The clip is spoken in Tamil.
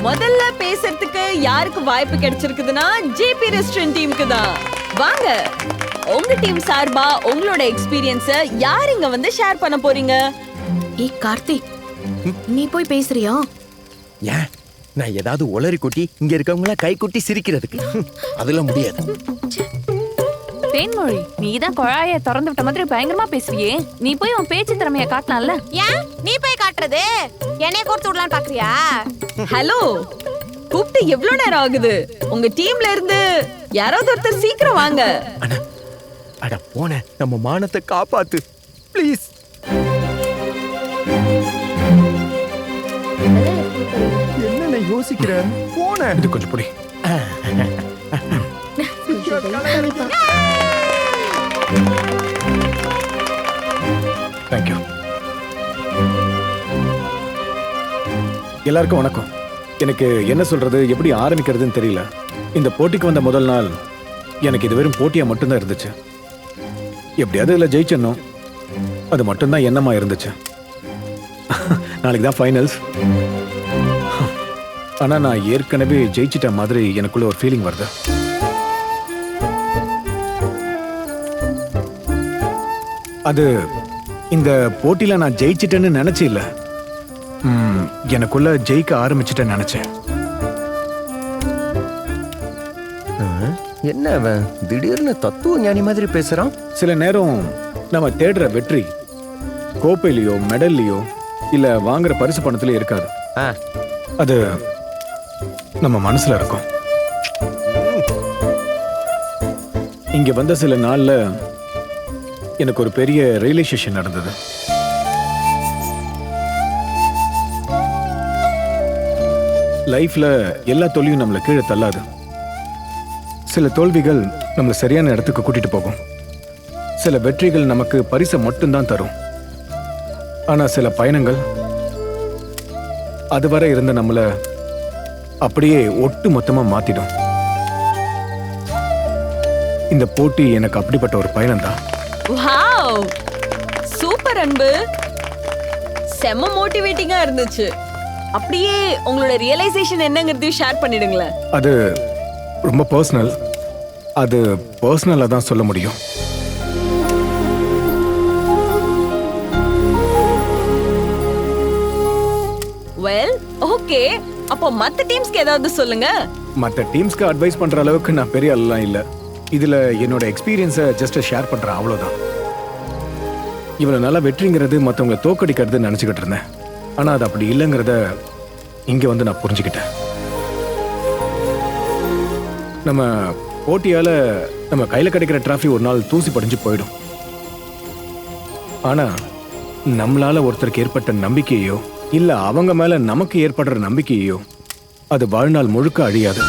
முதல்ல பேசுறதுக்கு யாருக்கு வாய்ப்பு கிடைச்சிருக்குதுன்னா ஜேபி ரெஸ்டாரண்ட் டீமுக்கு தான். வாங்க, உங்க டீம் சார்பா உங்களோட எக்ஸ்பீரியன்ஸ யார் இங்க வந்து ஷேர் பண்ண போறீங்க? ஏய் கார்த்திக், நீ போய் பேசுறியா? ஏன் நான் ஏதாவது உளறி கொட்டி இங்க இருக்கவங்கள கை கொட்டி சிரிக்கிறதுக்கு அதெல்லாம் முடியாது. தேன்மொழி, நீதான் குழாய திறந்து விட்ட மாதிரி பயங்கரமா பேசுவியே, நீ போய் உன் பேச்சு திறமைய காட்டலாம்ல. ஏன் நீ போய் காட்டுறது? என்னைய கொடுத்து விடலான்னு பாக்குறியா? ஹலோ, கூப்பிட்டு எவ்வளவு நேரம் ஆகுது? உங்க டீம்ல இருந்து யாராவது ஒருத்தர் சீக்கிரம் வாங்க. அட போன, நம்ம மானத்தை காப்பாத்து ப்ளீஸ். என்ன யோசிக்கிற? போன இது கொஞ்சம் புடி. தேங்க்யூ. எல்லாருக்கும் வணக்கம். எனக்கு என்ன சொல்றது, எப்படி ஆரம்பிக்கிறதுன்னு தெரியல. இந்த போட்டிக்கு வந்த முதல் நாள் எனக்கு இது வெறும் போட்டியா மட்டும்தான் இருந்துச்சு. எப்படியாவது இதில் ஜெயிச்சிடணும், அது மட்டும்தான் எண்ணமா இருந்துச்சு. நாளைக்கு தான் ஃபைனல்ஸ். ஆனா நான் ஏற்கனவே ஜெயிச்சிட்ட மாதிரி எனக்குள்ள ஒரு ஃபீலிங் வருது. அது இந்த போட்டியில நான் ஜெயிச்சிட்டேன்னு நினைச்சு இல்ல, எனக்குள்ள ஜெயிக்க ஆரம்பிச்சிட்டேன்னு நினைச்சேன். என்ன அவன் திடீர்னு தத்துவ ஞானி மாதிரி பேசுறான்? சில நேரம் நம்ம தேடுற வெற்றி கோப்பையிலையோ மெடல்லையோ இல்ல வாங்குற பரிசு பணத்திலயோ இருக்காது. அது நம்ம மனசுல இருக்கும். இங்க வந்த சில நாள்ல எனக்கு ஒரு பெரிய ரியலைசேஷன் நடந்தது. லைஃப்ல எல்லா தோல்வியும் நம்மளை கீழே தள்ளாது. சில தோல்விகள் நம்மளை சரியான இடத்துக்கு கூட்டிட்டு போகும். சில வெற்றிகள் நமக்கு பரிசை மட்டும்தான் தரும். ஆனா சில பயணங்கள் அதுவரை இருந்த நம்மள அப்படியே ஒட்டு மொத்தமா மாத்திடும். இந்த போட்டி எனக்கு அப்படிப்பட்ட ஒரு பயணம் தான். வாவ், சூப்பர் அன்பு, செம்ம மோட்டிவேட்டிங்கா இருந்துச்சு. அப்படியே உங்களோட ரியலைசேஷன் என்னங்கிறதையும் ஷேர் பண்ணிடுங்களேன். அது ரொம்ப பர்சனல். அது பர்சனலா தான் சொல்ல முடியும். Well, okay. அப்போ மத்த டீம்ஸ்க்கு ஏதாவது சொல்லுங்க. மற்ற டீம்ஸ்க்கு அட்வைஸ் பண்ற அளவுக்கு நான் பெரிய ஆளெல்லாம் இல்ல. இதுல என்னோட எக்ஸ்பீரியன்ஸை ஜஸ்ட் ஷேர் பண்றேன், அவ்வளவுதான். இவ்வளவு நல்லா வெற்றிங்கிறது மற்றவங்களை தோக்கடிக்கிறது நினைச்சுக்கிட்டு இருந்தேன். ஆனா அது அப்படி இல்லைங்கிறத இங்க வந்து நான் புரிஞ்சுக்கிட்டேன். நம்ம போட்டியால நம்ம கையில கிடைக்கிற டிராஃபி ஒரு நாள் தூசி படிஞ்சு போயிடும். ஆனா நம்மளால ஒருத்தருக்கு ஏற்பட்ட நம்பிக்கையோ இல்ல அவங்க மேல நமக்கு ஏற்படுற நம்பிக்கையோ அது வாழ்நாள் முழுக்க அழியாது.